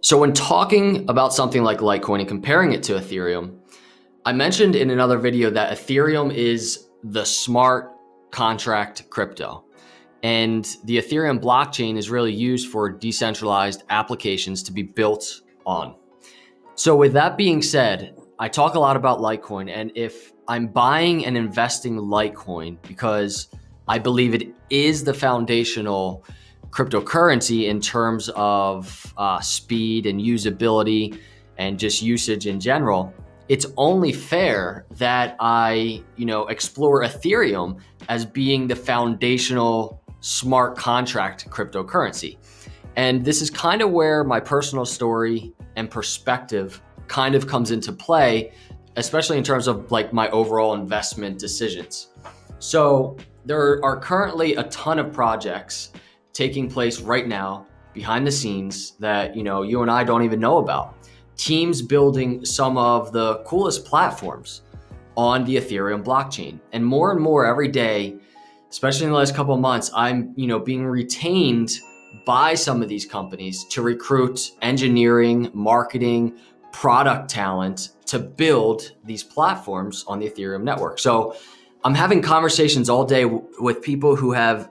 So when talking about something like Litecoin and comparing it to Ethereum, I mentioned in another video that Ethereum is the smart contract crypto. And the Ethereum blockchain is really used for decentralized applications to be built on. So with that being said, I talk a lot about Litecoin, and if I'm buying and investing Litecoin because I believe it is the foundational cryptocurrency in terms of speed and usability and just usage in general, it's only fair that I, explore Ethereum as being the foundational smart contract cryptocurrency. And this is kind of where my personal story and perspective kind of comes into play, especially in terms of like my overall investment decisions. So there are currently a ton of projects taking place right now behind the scenes that, you and I don't even know about. Teams building some of the coolest platforms on the Ethereum blockchain. And more every day, especially in the last couple of months, I'm, being retained by some of these companies to recruit engineering, marketing, product talent to build these platforms on the Ethereum network. So I'm having conversations all day with people who have,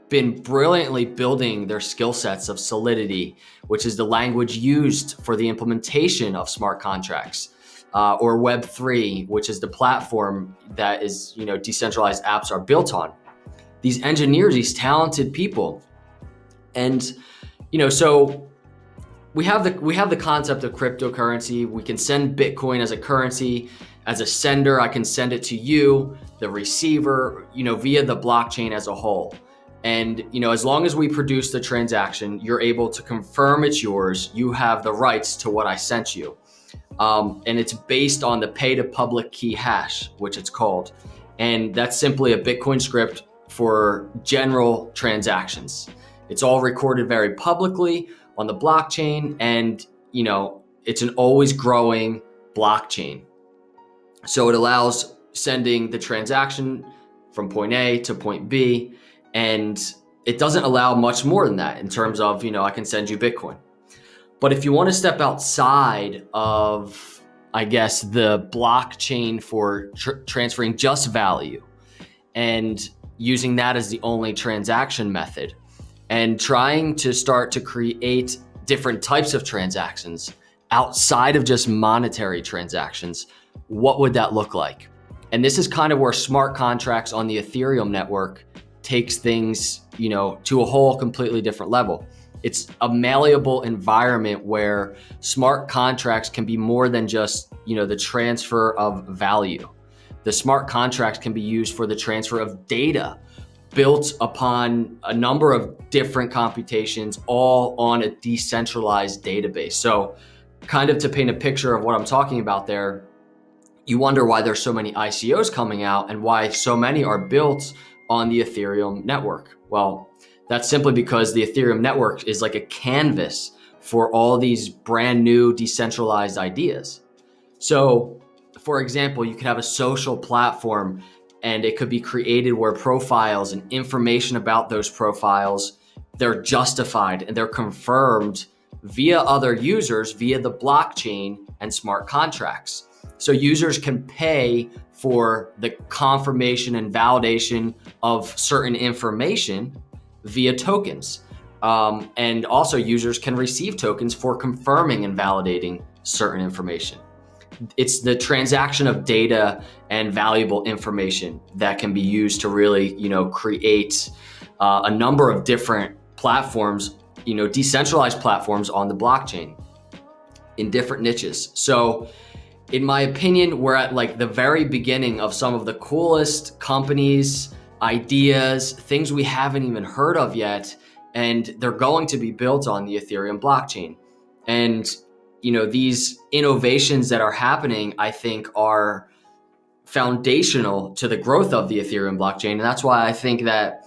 been brilliantly building their skill sets of Solidity, which is the language used for the implementation of smart contracts, or Web3, which is the platform that is, decentralized apps are built on. These engineers, these talented people. And, so we have the concept of cryptocurrency. We can send Bitcoin as a currency. As a sender, I can send it to you, the receiver, via the blockchain as a whole. And, as long as we produce the transaction, you're able to confirm it's yours. You have the rights to what I sent you. And it's based on the pay to public key hash, which it's called. And that's simply a Bitcoin script for general transactions. It's all recorded very publicly on the blockchain, and, it's an always growing blockchain. So it allows sending the transaction from point A to point B. And it doesn't allow much more than that in terms of, I can send you Bitcoin. But if you want to step outside of, I guess, the blockchain for transferring just value and using that as the only transaction method and trying to start to create different types of transactions outside of just monetary transactions, what would that look like? And this is kind of where smart contracts on the Ethereum network takes things, to a whole completely different level. It's a malleable environment where smart contracts can be more than just, the transfer of value. The smart contracts can be used for the transfer of data built upon a number of different computations, all on a decentralized database. So kind of to paint a picture of what I'm talking about there, you wonder why there's so many ICOs coming out and why so many are built on the Ethereum network. Well, that's simply because the Ethereum network is like a canvas for all these brand new decentralized ideas. So, for example, you could have a social platform and it could be created where profiles and information about those profiles, they're justified and they're confirmed via other users via the blockchain and smart contracts. So users can pay for the confirmation and validation of certain information via tokens. And also users can receive tokens for confirming and validating certain information. It's the transaction of data and valuable information that can be used to really, create a number of different platforms, decentralized platforms on the blockchain in different niches. So in my opinion, we're at like the very beginning of some of the coolest companies, ideas, things we haven't even heard of yet, and they're going to be built on the Ethereum blockchain. And, these innovations that are happening, I think, are foundational to the growth of the Ethereum blockchain. And that's why I think that,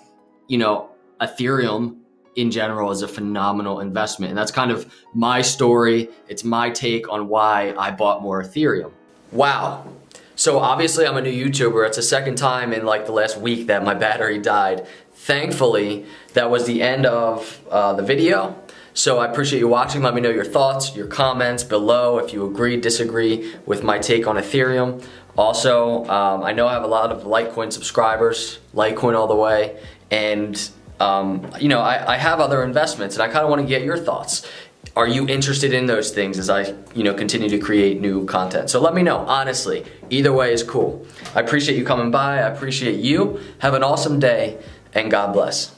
Ethereum in general is a phenomenal investment. And that's kind of my story. It's my take on why I bought more Ethereum. Wow. So obviously I'm a new YouTuber. It's the second time in like the last week that my battery died. Thankfully, that was the end of the video. So I appreciate you watching. Let me know your thoughts, your comments below if you agree, disagree with my take on Ethereum. Also, I know I have a lot of Litecoin subscribers, Litecoin all the way, and you know, I have other investments and I kind of want to get your thoughts. Are you interested in those things as I, you know, continue to create new content? So let me know, honestly. Either way is cool. I appreciate you coming by. I appreciate you. Have an awesome day and God bless.